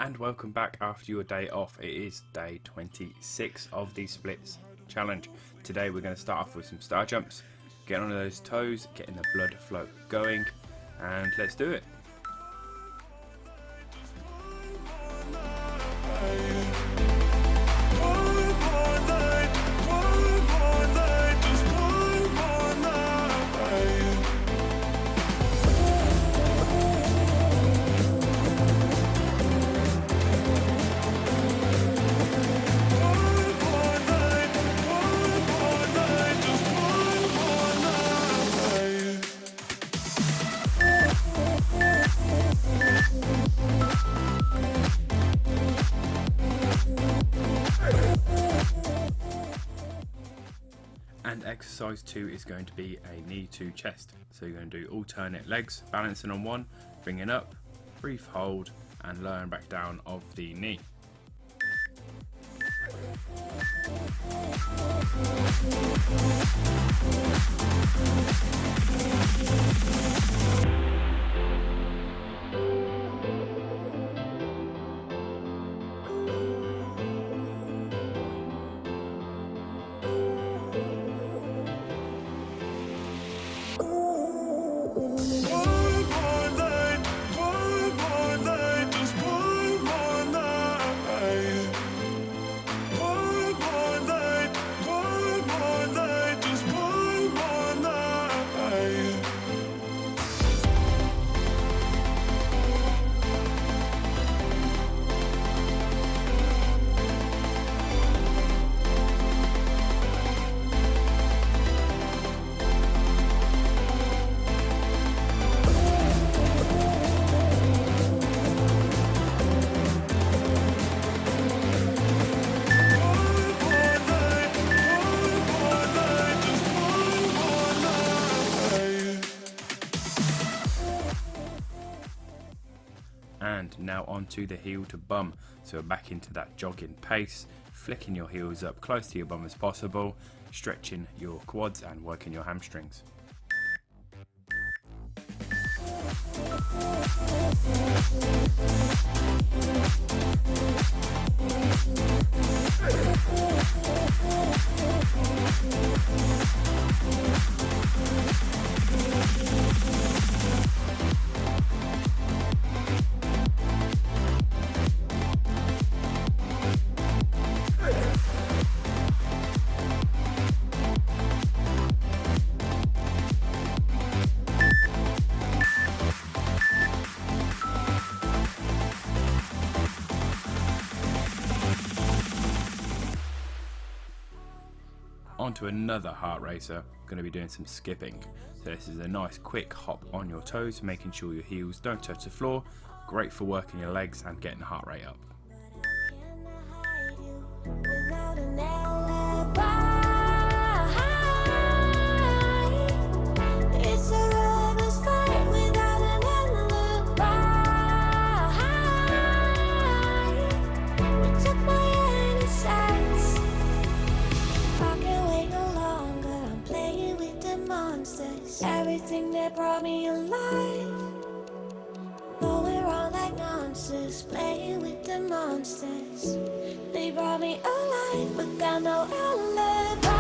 And welcome back after your day off. It is day 26 of the splits challenge. Today we're going to start off with some star jumps, get on those toes, getting the blood flow going, and let's do it. And exercise 2 is going to be a knee to chest. So you're going to do alternate legs, balancing on one, bringing up, brief hold, and lowering back down of the knee. And now onto the heel to bum. So we're back into that jogging pace, flicking your heels up close to your bum as possible, stretching your quads and working your hamstrings. Onto another heart racer, going to be doing some skipping. So this is a nice quick hop on your toes, making sure your heels don't touch the floor. Great for working your legs and getting the heart rate up. Everything that brought me alive. Though we're all like monsters, playing with the monsters. They brought me alive, but got no alibi.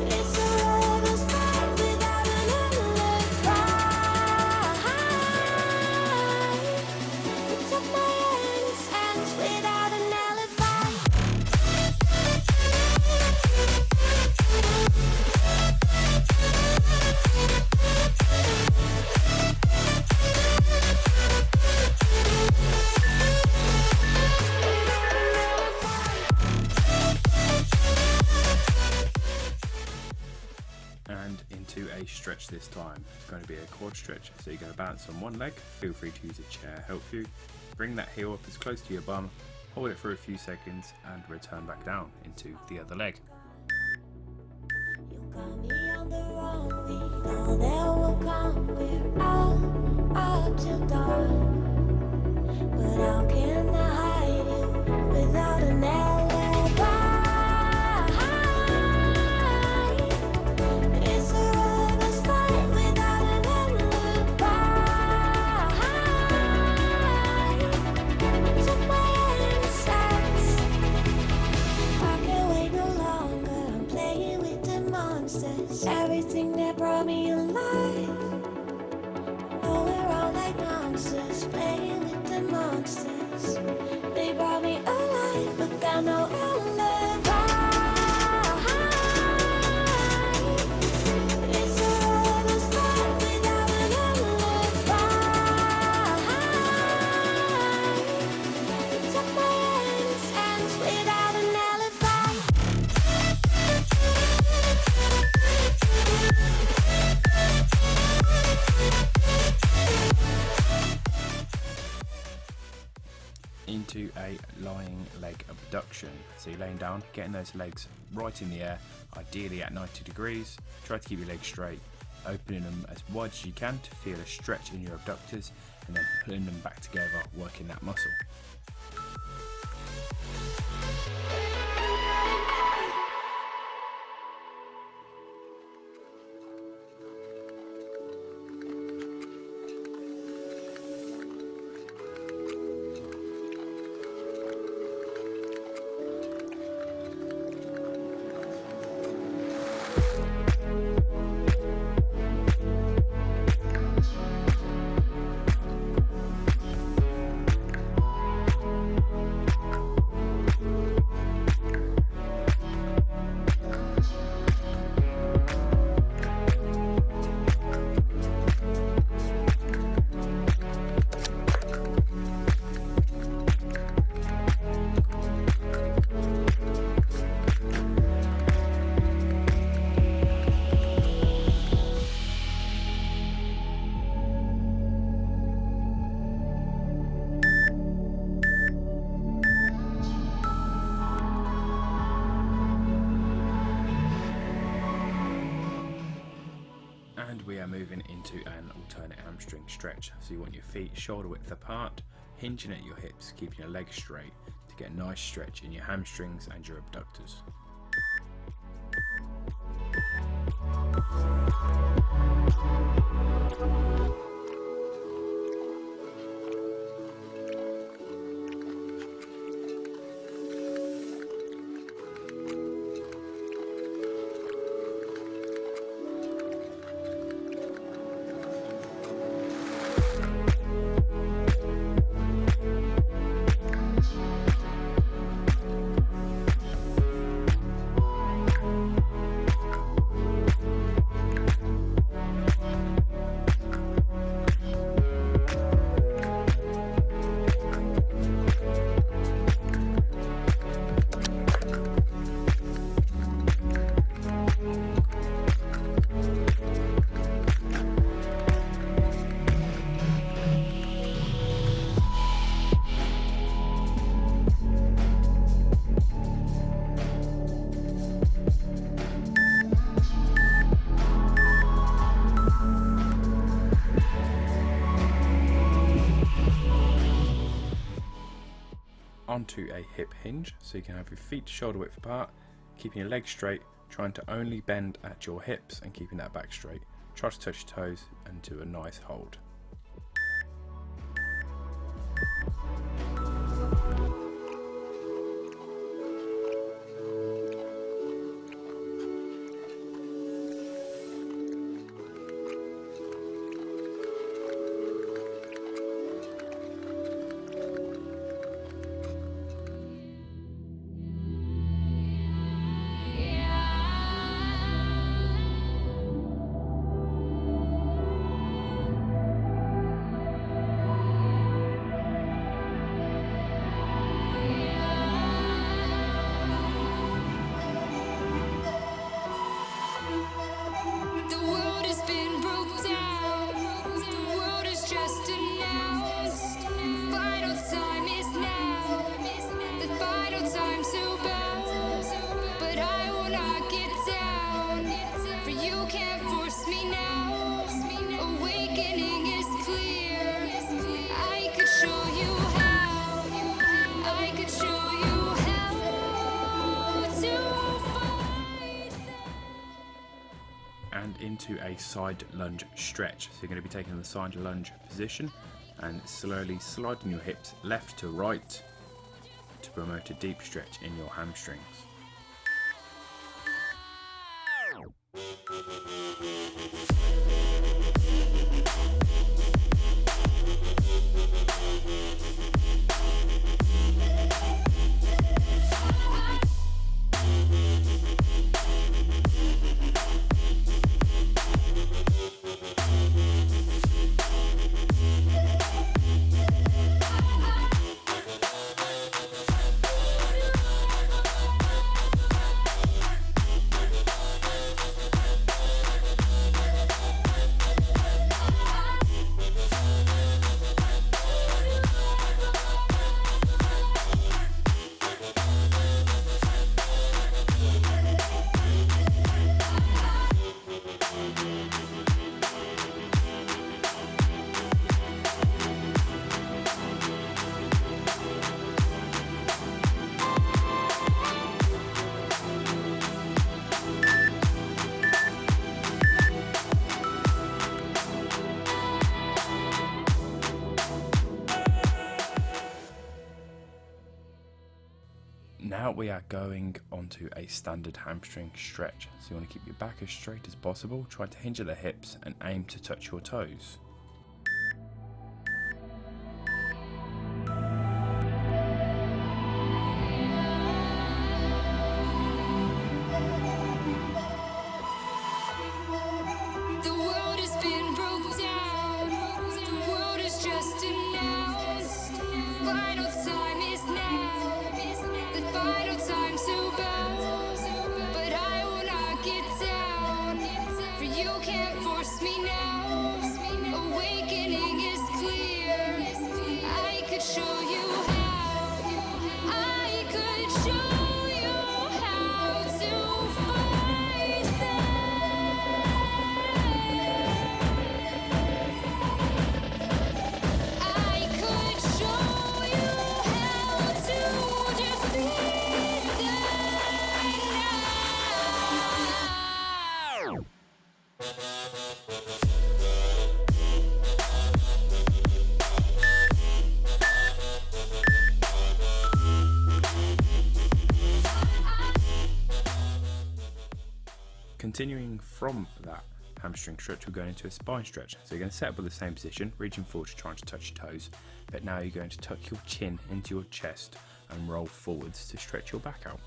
It's a lover's fight without an alibi. Took my innocence without an alibi. And into a stretch this time. It's going to be a quad stretch, so you're going to balance on one leg. Feel free to use a chair to help you. Bring that heel up as close to your bum, hold it for a few seconds and return back down into the other leg. You got me on the wrong beat, all that will come, we're out up till dawn. But how can I hide you without an alibi? It's a lover's fight without an alibi. monsters, everything that brought me alive. Oh, we're all like monsters, playing with the monsters. They brought me alive, but got no alibi. It's a roller coaster without an alibi. Took my hands without an alibi. Into a lying leg abduction. So you're laying down, getting those legs right in the air, ideally at 90 degrees. Try to keep your legs straight, opening them as wide as you can to feel a stretch in your abductors, and then pulling them back together, working that muscle. And we are moving into an alternate hamstring stretch. So you want your feet shoulder width apart, hinging at your hips, keeping your legs straight to get a nice stretch in your hamstrings and your abductors. Onto a hip hinge, so you can have your feet shoulder width apart, keeping your legs straight, trying to only bend at your hips and keeping that back straight. Try to touch your toes and do a nice hold. And into a side lunge stretch. So you're going to be taking the side lunge position and slowly sliding your hips left to right to promote a deep stretch in your hamstrings. Now we are going onto a standard hamstring stretch. So you want to keep your back as straight as possible, try to hinge at the hips and aim to touch your toes. Continuing from that hamstring stretch, we're going into a spine stretch. So you're going to set up with the same position, reaching forward to try to touch your toes, but now you're going to tuck your chin into your chest and roll forwards to stretch your back out.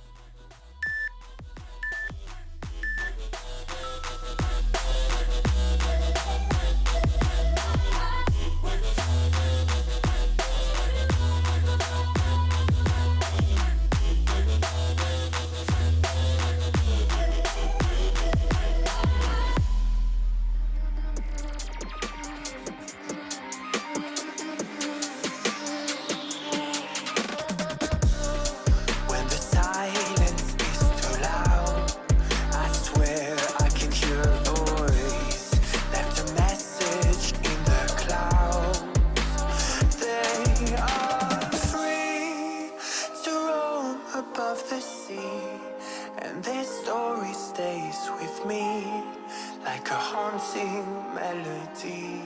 melody.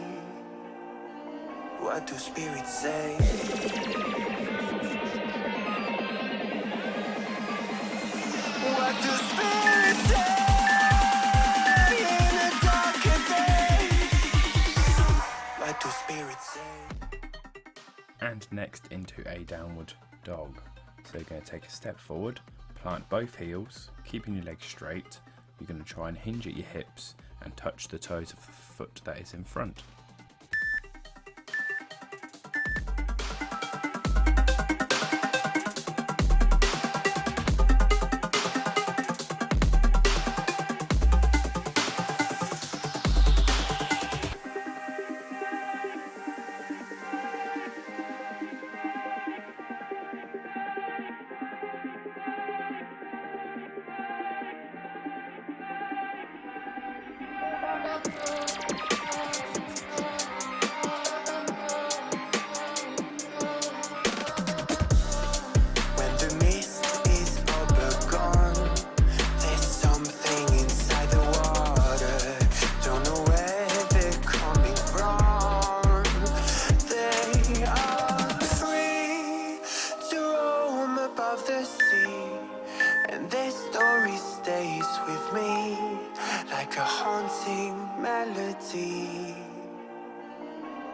What do spirits say? What do spirits say in a darker day? What do spirits say? And next into a downward dog. So you're going to take a step forward, plant both heels, keeping your legs straight. You're going to try and hinge at your hips and touch the toes of the foot that is in front.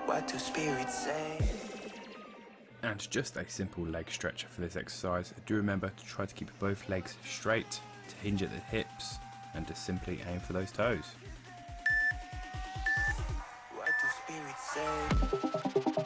What do spirits say? And just a simple leg stretch for this exercise. Do remember to try to keep both legs straight, to hinge at the hips, and to simply aim for those toes. What do spirits say?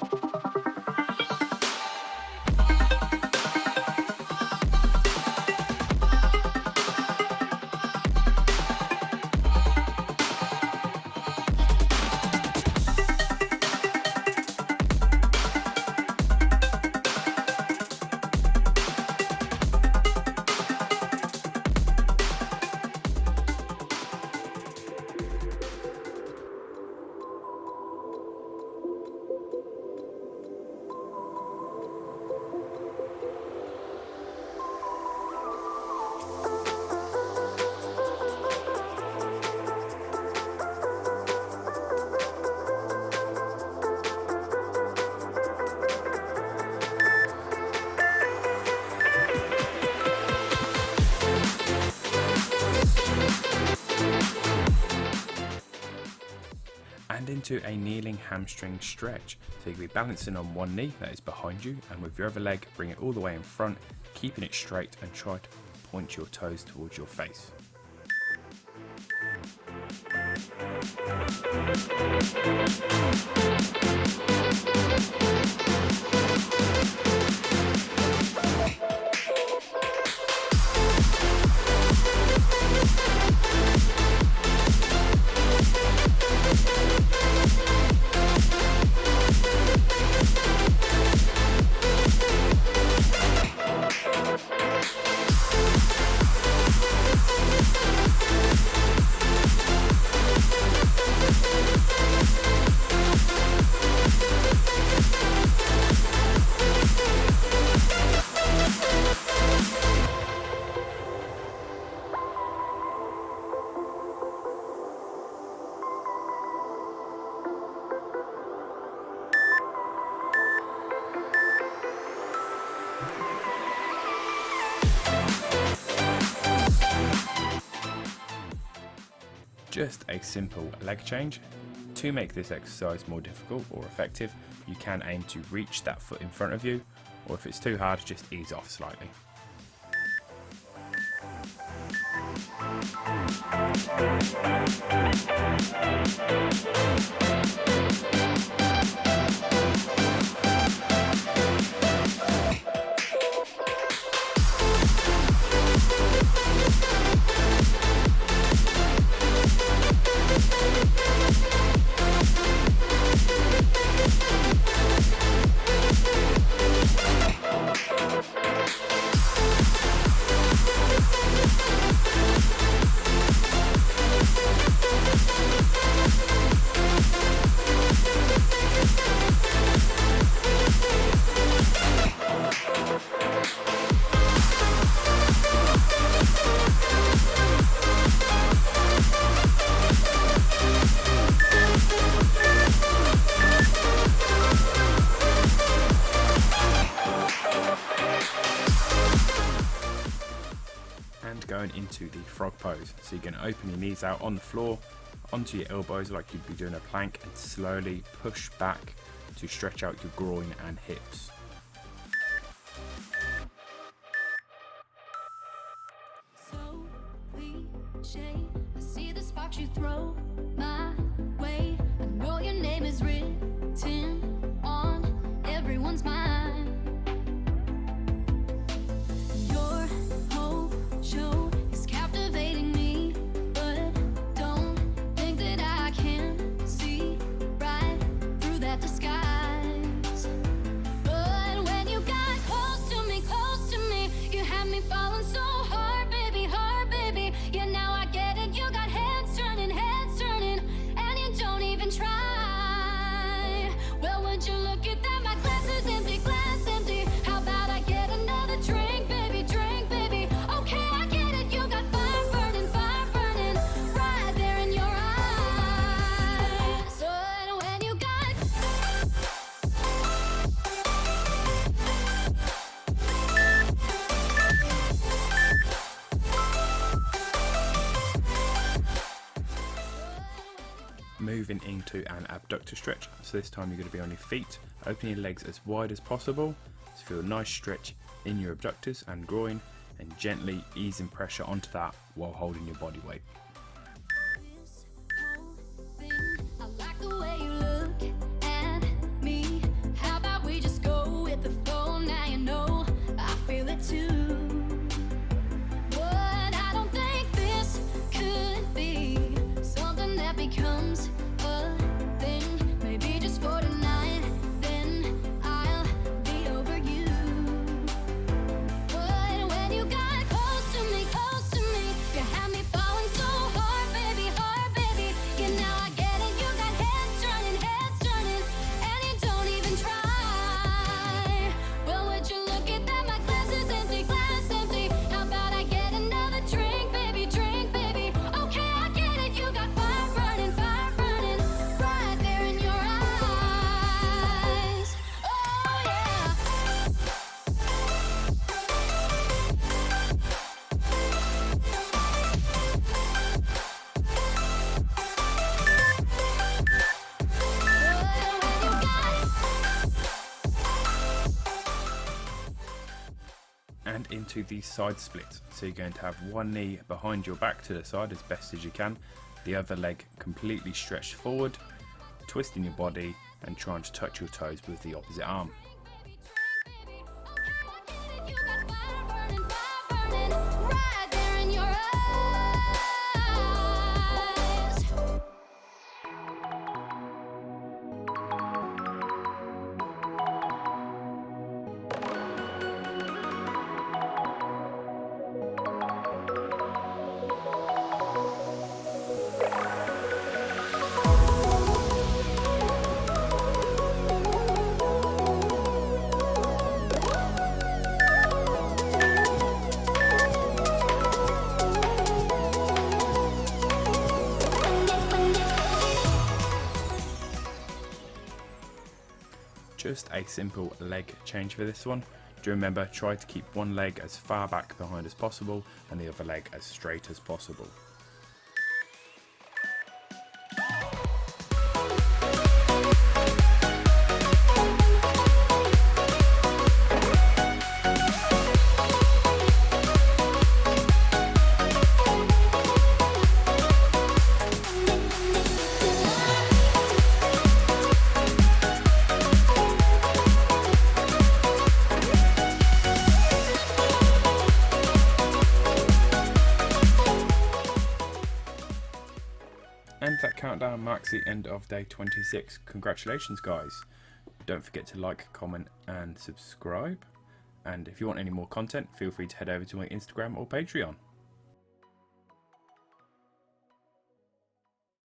and into a kneeling hamstring stretch. So you can be balancing on one knee that is behind you, and with your other leg bring it all the way in front, keeping it straight, and try to point your toes towards your face. Just a simple leg change. To make this exercise more difficult or effective, you can aim to reach that foot in front of you, or if it's too hard, just ease off slightly. And going into the frog pose. So you're going to open your knees out on the floor, onto your elbows like you'd be doing a plank, and slowly push back to stretch out your groin and hips. So cliche, I see the sparks you throw my way. I know your name is written on everyone's mind. Your whole show is captivating me, but don't think that I can see right through that disguise. But when you got close to me, you had me falling so hard, baby, yeah, now I get it. You got heads turning, and you don't even try. Well, would you look at that? My glass is empty, How about I get another drink, baby, Okay, I get it. You got fire burning, right there in your eyes. So when you got Moving into an abductor stretch. So this time you're going to be on your feet, opening your legs as wide as possible to feel a nice stretch in your abductors and groin, and gently easing pressure onto that while holding your body weight. this whole thing, I like the way you look at me. How about we just go with the flow? Now you know I feel it too. But I don't think this could be something that becomes a thing. Maybe just for tonight, then I'll be over you. But when you got close to me, you had me falling so to the side split. So you're going to have one knee behind your back to the side as best as you can, the other leg completely stretched forward, twisting your body and trying to touch your toes with the opposite arm. Just a simple leg change for this one. Do remember, try to keep one leg as far back behind as possible and the other leg as straight as possible. And that countdown marks the end of day 26. Congratulations guys. Don't forget to like, comment and subscribe. And if you want any more content, feel free to head over to my Instagram or Patreon.